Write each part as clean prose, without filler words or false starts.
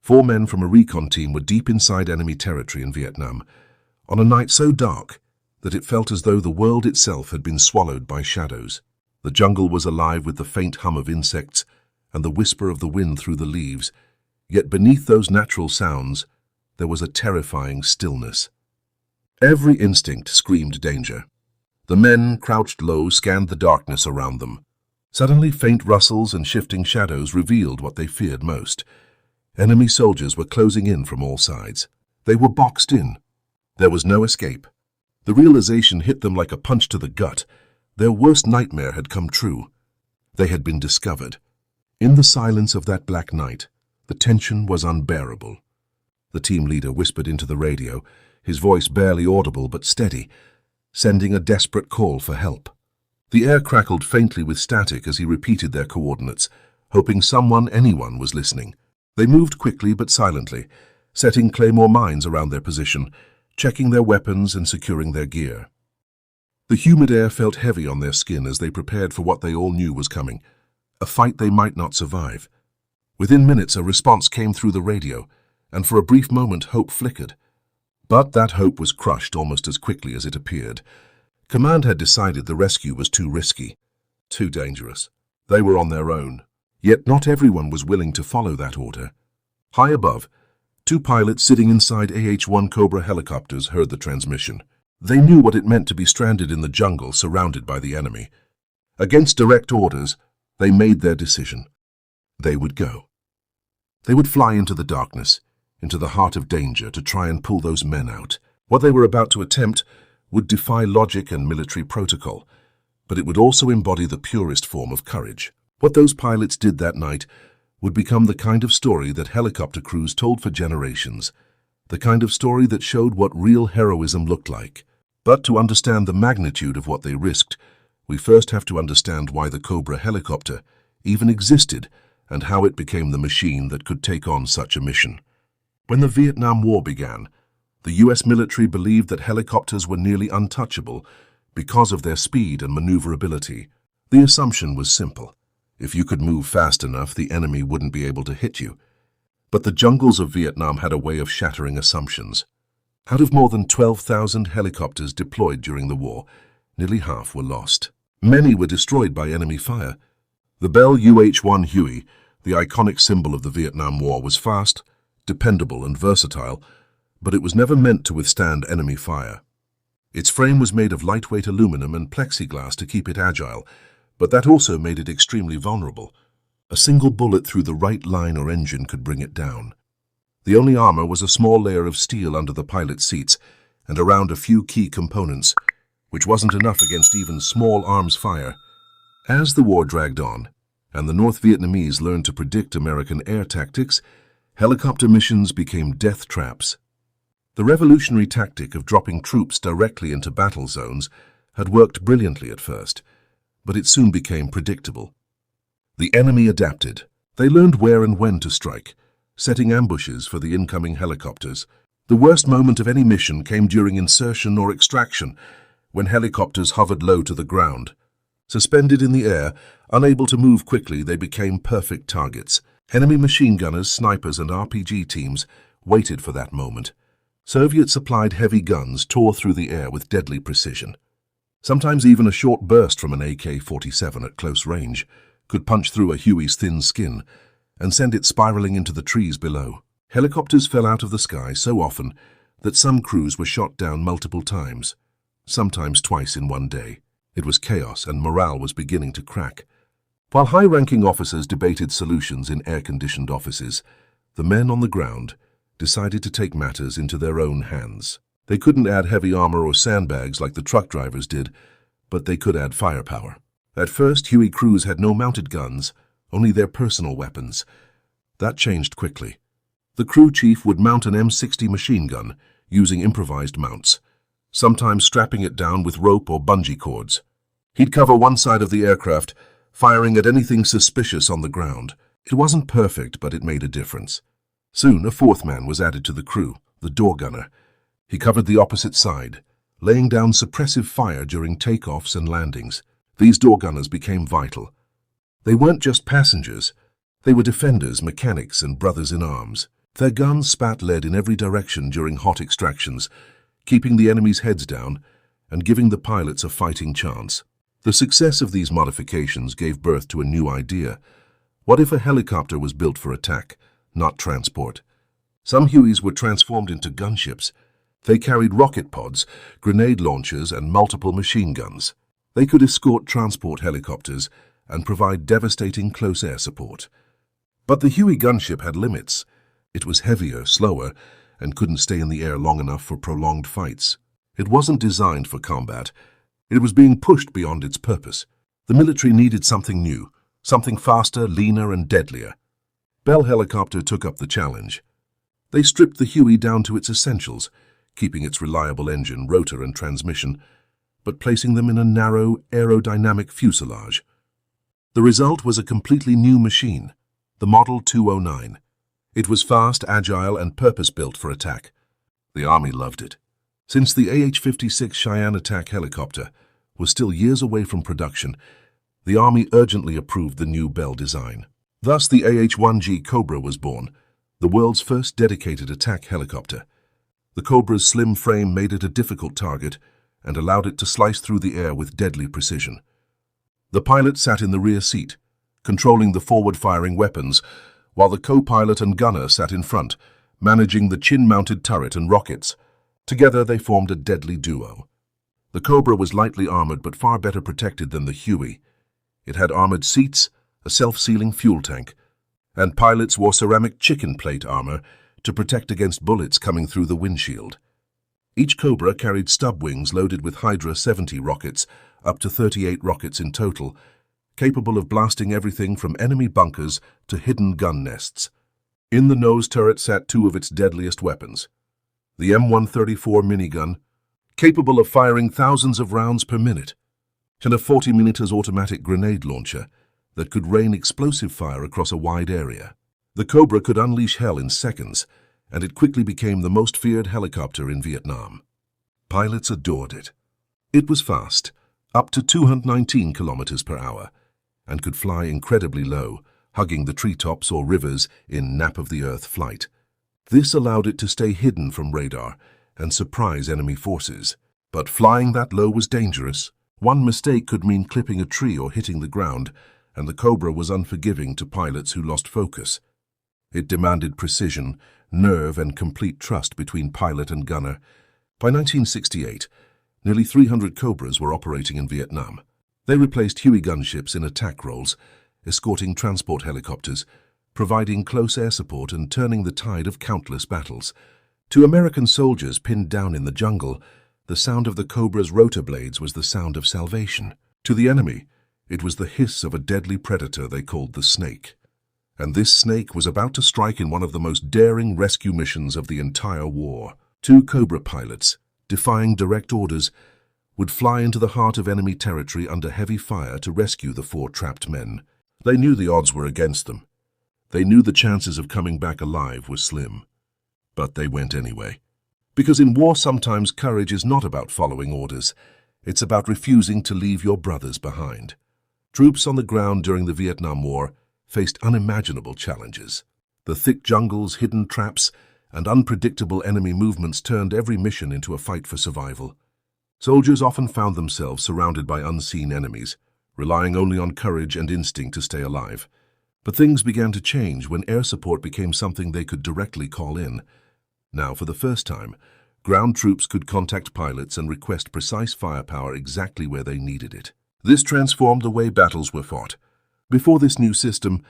4 men from a recon team were deep inside enemy territory in Vietnam, on a night so dark that it felt as though the world itself had been swallowed by shadows. The jungle was alive with the faint hum of insects and the whisper of the wind through the leaves, yet beneath those natural sounds there was a terrifying stillness. Every instinct screamed danger. The men, crouched low, scanned the darkness around them. Suddenly, faint rustles and shifting shadows revealed what they feared most. Enemy soldiers were closing in from all sides. They were boxed in. There was no escape. The realization hit them like a punch to the gut. Their worst nightmare had come true. They had been discovered. In the silence of that black night, the tension was unbearable. The team leader whispered into the radio, his voice barely audible but steady, sending a desperate call for help. The air crackled faintly with static as he repeated their coordinates, hoping anyone was listening. They moved quickly but silently, setting claymore mines around their position, checking their weapons and securing their gear. The humid air felt heavy on their skin as they prepared for what they all knew was coming, a fight they might not survive. Within minutes, a response came through the radio, and for a brief moment hope flickered. But that hope was crushed almost as quickly as it appeared. Command had decided the rescue was too risky, too dangerous. They were on their own. Yet not everyone was willing to follow that order. High above, 2 pilots sitting inside AH1 Cobra helicopters heard the transmission. They knew what it meant to be stranded in the jungle surrounded by the enemy. Against direct orders, they made their decision. They would go. They would fly into the darkness, into the heart of danger to try and pull those men out. What they were about to attempt would defy logic and military protocol, but it would also embody the purest form of courage. What those pilots did that night would become the kind of story that helicopter crews told for generations, the kind of story that showed what real heroism looked like. But to understand the magnitude of what they risked, we first have to understand why the Cobra helicopter even existed and how it became the machine that could take on such a mission. When the Vietnam War began, the US military believed that helicopters were nearly untouchable because of their speed and maneuverability. The assumption was simple. If you could move fast enough, the enemy wouldn't be able to hit you. But the jungles of Vietnam had a way of shattering assumptions. Out of more than 12,000 helicopters deployed during the war, nearly half were lost. Many were destroyed by enemy fire. The Bell UH-1 Huey, the iconic symbol of the Vietnam War, was fast, dependable and versatile, but it was never meant to withstand enemy fire. Its frame was made of lightweight aluminum and plexiglass to keep it agile, but that also made it extremely vulnerable. A single bullet through the right line or engine could bring it down. The only armor was a small layer of steel under the pilot's seats and around a few key components, which wasn't enough against even small arms fire. As the war dragged on, and the North Vietnamese learned to predict American air tactics, helicopter missions became death traps. The revolutionary tactic of dropping troops directly into battle zones had worked brilliantly at first, but it soon became predictable. The enemy adapted. They learned where and when to strike, setting ambushes for the incoming helicopters. The worst moment of any mission came during insertion or extraction, when helicopters hovered low to the ground. Suspended in the air, unable to move quickly, they became perfect targets. Enemy machine gunners, snipers, and RPG teams waited for that moment. Soviet-supplied heavy guns tore through the air with deadly precision. Sometimes even a short burst from an AK-47 at close range could punch through a Huey's thin skin and send it spiraling into the trees below. Helicopters fell out of the sky so often that some crews were shot down multiple times, sometimes twice in one day. It was chaos, and morale was beginning to crack. While high-ranking officers debated solutions in air-conditioned offices, the men on the ground decided to take matters into their own hands. They couldn't add heavy armor or sandbags like the truck drivers did, but they could add firepower. At first, Huey crews had no mounted guns, only their personal weapons. That changed quickly. The crew chief would mount an M60 machine gun using improvised mounts, sometimes strapping it down with rope or bungee cords. He'd cover one side of the aircraft, firing at anything suspicious on the ground. It wasn't perfect, but it made a difference. Soon, a fourth man was added to the crew, the door gunner. He covered the opposite side, laying down suppressive fire during takeoffs and landings. These door gunners became vital. They weren't just passengers. They were defenders, mechanics, and brothers in arms. Their guns spat lead in every direction during hot extractions, keeping the enemy's heads down and giving the pilots a fighting chance. The success of these modifications gave birth to a new idea. What if a helicopter was built for attack, not transport? Some Hueys were transformed into gunships. They carried rocket pods, grenade launchers, and multiple machine guns. They could escort transport helicopters and provide devastating close air support. But the Huey gunship had limits. It was heavier, slower, and couldn't stay in the air long enough for prolonged fights. It wasn't designed for combat. It was being pushed beyond its purpose. The military needed something new, something faster, leaner, and deadlier. Bell Helicopter took up the challenge. They stripped the Huey down to its essentials, keeping its reliable engine, rotor, and transmission, but placing them in a narrow, aerodynamic fuselage. The result was a completely new machine, the Model 209. It was fast, agile, and purpose-built for attack. The Army loved it. Since the AH-56 Cheyenne attack helicopter was still years away from production, the Army urgently approved the new Bell design. Thus, the AH1G Cobra was born, the world's first dedicated attack helicopter. The Cobra's slim frame made it a difficult target and allowed it to slice through the air with deadly precision. The pilot sat in the rear seat, controlling the forward-firing weapons, while the co-pilot and gunner sat in front, managing the chin-mounted turret and rockets. Together they formed a deadly duo. The Cobra was lightly armored but far better protected than the Huey. It had armored seats, a self-sealing fuel tank, and pilots wore ceramic chicken plate armor to protect against bullets coming through the windshield. Each Cobra carried stub wings loaded with Hydra 70 rockets, up to 38 rockets in total, capable of blasting everything from enemy bunkers to hidden gun nests. In the nose turret sat two of its deadliest weapons. The M134 minigun, capable of firing thousands of rounds per minute, and a 40mm automatic grenade launcher that could rain explosive fire across a wide area. The Cobra could unleash hell in seconds, and it quickly became the most feared helicopter in Vietnam. Pilots adored it. It was fast, up to 219 kilometers per hour, and could fly incredibly low, hugging the treetops or rivers in nap-of-the-earth flight. This allowed it to stay hidden from radar and surprise enemy forces. But flying that low was dangerous. One mistake could mean clipping a tree or hitting the ground, and the Cobra was unforgiving to pilots who lost focus. It demanded precision, nerve, and complete trust between pilot and gunner. By 1968, nearly 300 Cobras were operating in Vietnam. They replaced Huey gunships in attack roles, escorting transport helicopters, providing close air support and turning the tide of countless battles. To American soldiers pinned down in the jungle, the sound of the Cobra's rotor blades was the sound of salvation. To the enemy, it was the hiss of a deadly predator they called the snake. And this snake was about to strike in one of the most daring rescue missions of the entire war. Two Cobra pilots, defying direct orders, would fly into the heart of enemy territory under heavy fire to rescue the four trapped men. They knew the odds were against them. They knew the chances of coming back alive were slim. But they went anyway. Because in war sometimes courage is not about following orders. It's about refusing to leave your brothers behind. Troops on the ground during the Vietnam War faced unimaginable challenges. The thick jungles, hidden traps, and unpredictable enemy movements turned every mission into a fight for survival. Soldiers often found themselves surrounded by unseen enemies, relying only on courage and instinct to stay alive. But things began to change when air support became something they could directly call in. Now, for the first time, ground troops could contact pilots and request precise firepower exactly where they needed it. This transformed the way battles were fought. Before this new system,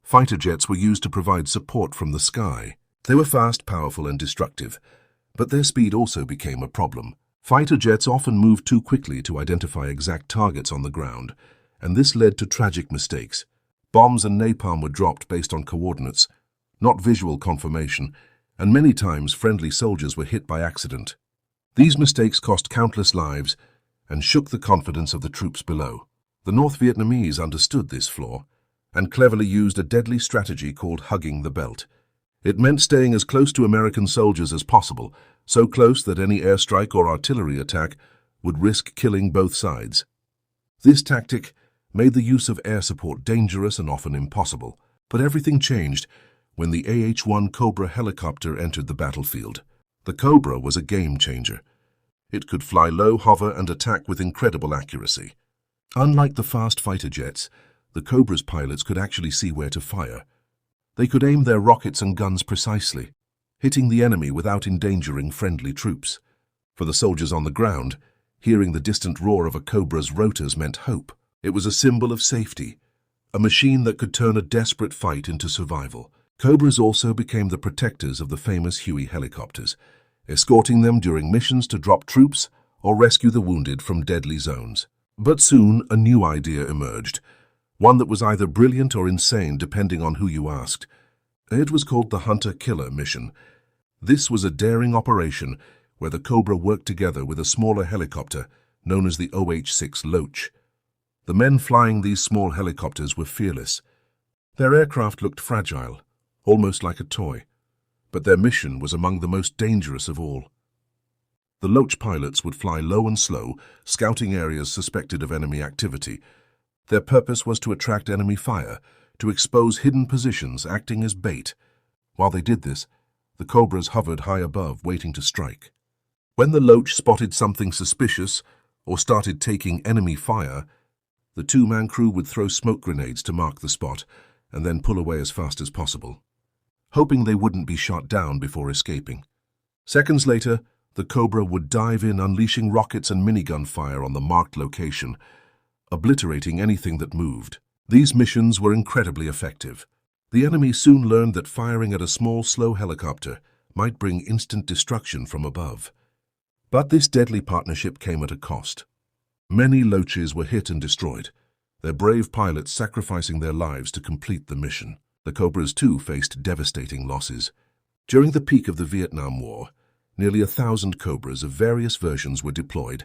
fighter jets were used to provide support from the sky. They were fast, powerful, and destructive, but their speed also became a problem. Fighter jets often moved too quickly to identify exact targets on the ground, and this led to tragic mistakes. Bombs and napalm were dropped based on coordinates, not visual confirmation, and many times friendly soldiers were hit by accident. These mistakes cost countless lives and shook the confidence of the troops below. The North Vietnamese understood this flaw and cleverly used a deadly strategy called hugging the belt. It meant staying as close to American soldiers as possible, so close that any airstrike or artillery attack would risk killing both sides. This tactic made the use of air support dangerous and often impossible. But everything changed when the AH-1 Cobra helicopter entered the battlefield. The Cobra was a game-changer. It could fly low, hover, and attack with incredible accuracy. Unlike the fast fighter jets, the Cobra's pilots could actually see where to fire. They could aim their rockets and guns precisely, hitting the enemy without endangering friendly troops. For the soldiers on the ground, hearing the distant roar of a Cobra's rotors meant hope. It was a symbol of safety, a machine that could turn a desperate fight into survival. Cobras also became the protectors of the famous Huey helicopters, escorting them during missions to drop troops or rescue the wounded from deadly zones. But soon a new idea emerged, one that was either brilliant or insane depending on who you asked. It was called the Hunter-Killer mission. This was a daring operation where the Cobra worked together with a smaller helicopter known as the AH-6 Loach. The men flying these small helicopters were fearless. Their aircraft looked fragile, almost like a toy, but their mission was among the most dangerous of all. The Loach pilots would fly low and slow, scouting areas suspected of enemy activity. Their purpose was to attract enemy fire, to expose hidden positions acting as bait. While they did this, the Cobras hovered high above, waiting to strike. When the Loach spotted something suspicious or started taking enemy fire, the two-man crew would throw smoke grenades to mark the spot and then pull away as fast as possible, hoping they wouldn't be shot down before escaping. Seconds later, the Cobra would dive in, unleashing rockets and minigun fire on the marked location, obliterating anything that moved. These missions were incredibly effective. The enemy soon learned that firing at a small, slow helicopter might bring instant destruction from above. But this deadly partnership came at a cost. Many Loaches were hit and destroyed, their brave pilots sacrificing their lives to complete the mission. The Cobras, too, faced devastating losses. During the peak of the Vietnam War, nearly 1,000 Cobras of various versions were deployed,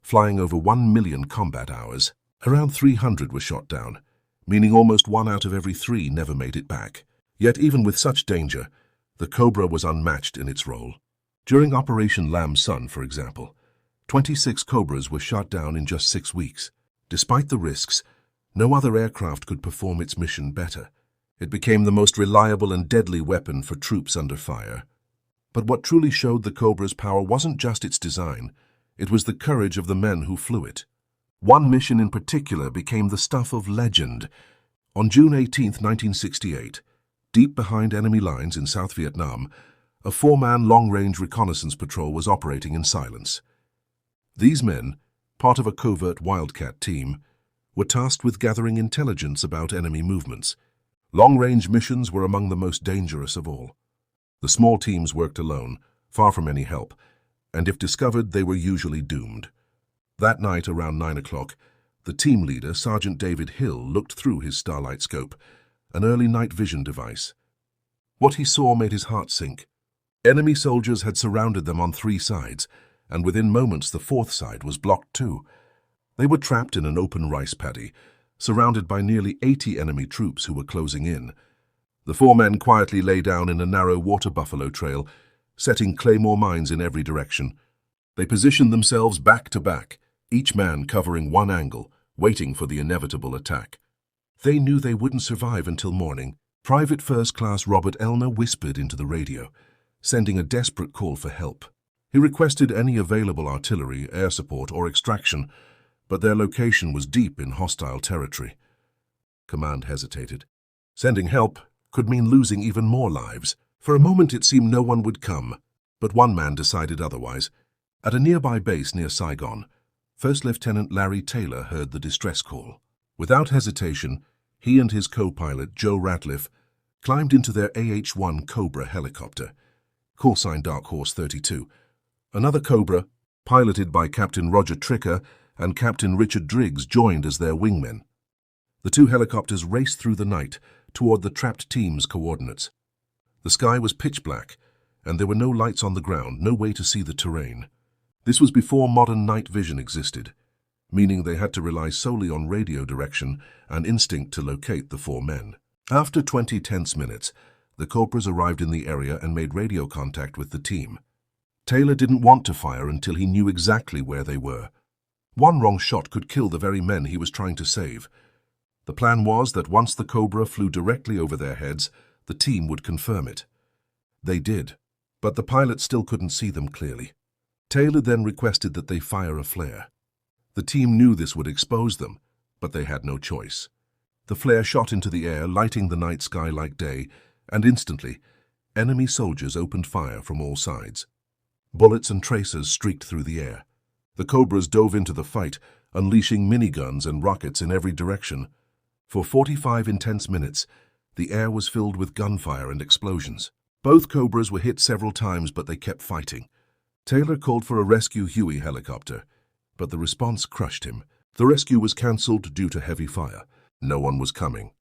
flying over 1 million combat hours. Around 300 were shot down, meaning almost 1 out of every 3 never made it back. Yet even with such danger, the Cobra was unmatched in its role. During Operation Lam Son, for example, 26 Cobras were shot down in just 6 weeks. Despite the risks, no other aircraft could perform its mission better. It became the most reliable and deadly weapon for troops under fire. But what truly showed the Cobra's power wasn't just its design, it was the courage of the men who flew it. One mission in particular became the stuff of legend. On June 18, 1968, deep behind enemy lines in South Vietnam, a 4-man long-range reconnaissance patrol was operating in silence. These men, part of a covert wildcat team, were tasked with gathering intelligence about enemy movements. Long-range missions were among the most dangerous of all. The small teams worked alone, far from any help, and if discovered, they were usually doomed. That night, around 9 o'clock, the team leader, Sergeant David Hill, looked through his starlight scope, an early night vision device. What he saw made his heart sink. Enemy soldiers had surrounded them on 3 sides, and within moments the 4th side was blocked too. They were trapped in an open rice paddy, surrounded by nearly 80 enemy troops who were closing in. The 4 men quietly lay down in a narrow water buffalo trail, setting claymore mines in every direction. They positioned themselves back to back, each man covering one angle, waiting for the inevitable attack. They knew they wouldn't survive until morning. Private First Class Robert Elner whispered into the radio, sending a desperate call for help. He requested any available artillery, air support, or extraction, but their location was deep in hostile territory. Command hesitated. Sending help could mean losing even more lives. For a moment it seemed no one would come, but one man decided otherwise. At a nearby base near Saigon, First Lieutenant Larry Taylor heard the distress call. Without hesitation, he and his co-pilot, Joe Ratliff, climbed into their AH-1 Cobra helicopter, call sign Dark Horse 32. Another Cobra, piloted by Captain Roger Tricker and Captain Richard Driggs, joined as their wingmen. The 2 helicopters raced through the night toward the trapped team's coordinates. The sky was pitch black, and there were no lights on the ground, no way to see the terrain. This was before modern night vision existed, meaning they had to rely solely on radio direction and instinct to locate the 4 men. After 20 tense minutes, the Cobras arrived in the area and made radio contact with the team. Taylor didn't want to fire until he knew exactly where they were. One wrong shot could kill the very men he was trying to save. The plan was that once the Cobra flew directly over their heads, The team would confirm it. They did, but the pilot still couldn't see them clearly. Taylor then requested that they fire a flare. The team knew this would expose them, but they had no choice. The flare shot into the air, lighting the night sky like day, and instantly, enemy soldiers opened fire from all sides. Bullets and tracers streaked through the air. The Cobras dove into the fight, unleashing miniguns and rockets in every direction. For 45 intense minutes, the air was filled with gunfire and explosions. Both Cobras were hit several times, but they kept fighting. Taylor called for a rescue Huey helicopter, but the response crushed him. The rescue was cancelled due to heavy fire. No one was coming.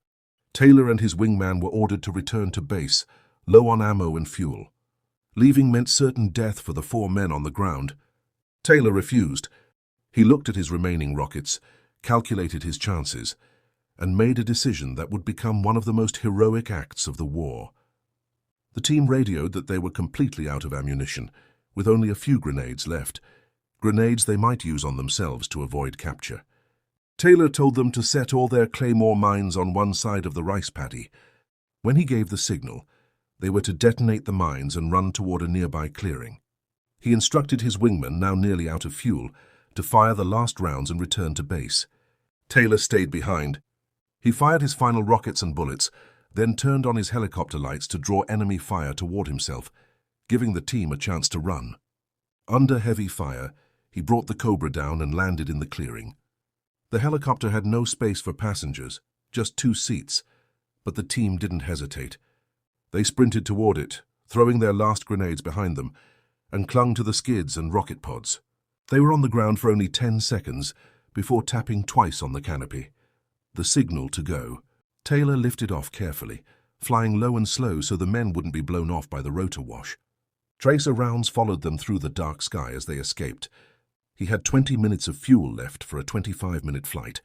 Taylor and his wingman were ordered to return to base, low on ammo and fuel. Leaving meant certain death for the 4 men on the ground. Taylor refused. He looked at his remaining rockets, calculated his chances, and made a decision that would become one of the most heroic acts of the war. The team radioed that they were completely out of ammunition, with only a few grenades left, grenades they might use on themselves to avoid capture. Taylor told them to set all their claymore mines on one side of the rice paddy. When he gave the signal, they were to detonate the mines and run toward a nearby clearing. He instructed his wingman, now nearly out of fuel, to fire the last rounds and return to base. Taylor stayed behind. He fired his final rockets and bullets, then turned on his helicopter lights to draw enemy fire toward himself, giving the team a chance to run. Under heavy fire, he brought the Cobra down and landed in the clearing. The helicopter had no space for passengers, just 2 seats, but the team didn't hesitate. They sprinted toward it, throwing their last grenades behind them, and clung to the skids and rocket pods. They were on the ground for only 10 seconds before tapping twice on the canopy. The signal to go. Taylor lifted off carefully, flying low and slow so the men wouldn't be blown off by the rotor wash. Tracer rounds followed them through the dark sky as they escaped. He had 20 minutes of fuel left for a 25-minute flight.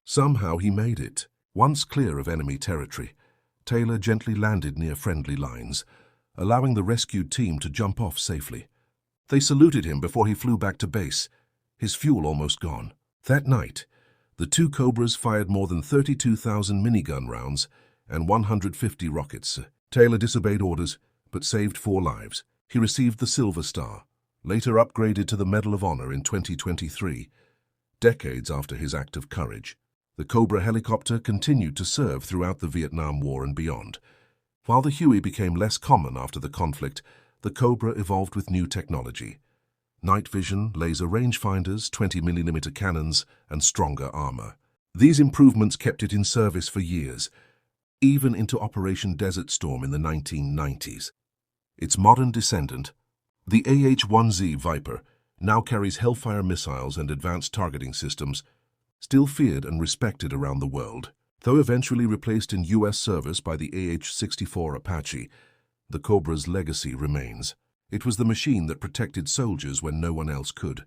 Somehow he made it. Once clear of enemy territory, Taylor gently landed near friendly lines, allowing the rescued team to jump off safely. They saluted him before he flew back to base, his fuel almost gone. That night, the 2 Cobras fired more than 32,000 minigun rounds and 150 rockets. Taylor disobeyed orders, but saved 4 lives. He received the Silver Star, later upgraded to the Medal of Honor in 2023, decades after his act of courage. The Cobra helicopter continued to serve throughout the Vietnam War and beyond. While the Huey became less common after the conflict, the Cobra evolved with new technology. Night vision, laser rangefinders, 20mm cannons, and stronger armor. These improvements kept it in service for years, even into Operation Desert Storm in the 1990s. Its modern descendant, the AH1Z Viper, now carries Hellfire missiles and advanced targeting systems, still feared and respected around the world. Though eventually replaced in U.S. service by the AH-64 Apache, the Cobra's legacy remains. It was the machine that protected soldiers when no one else could,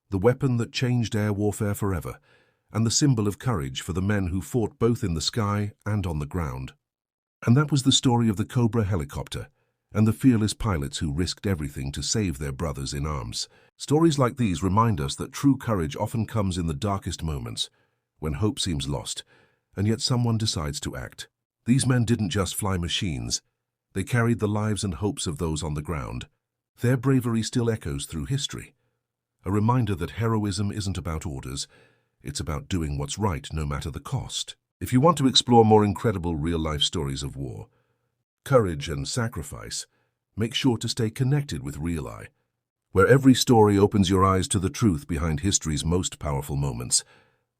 the weapon that changed air warfare forever, and the symbol of courage for the men who fought both in the sky and on the ground. And that was the story of the Cobra helicopter and the fearless pilots who risked everything to save their brothers in arms. Stories like these remind us that true courage often comes in the darkest moments, when hope seems lost, and yet someone decides to act. These men didn't just fly machines. They carried the lives and hopes of those on the ground. Their bravery still echoes through history, a reminder that heroism isn't about orders, it's about doing what's right no matter the cost. If you want to explore more incredible real-life stories of war, courage and sacrifice, make sure to stay connected with Real Eye, where every story opens your eyes to the truth behind history's most powerful moments.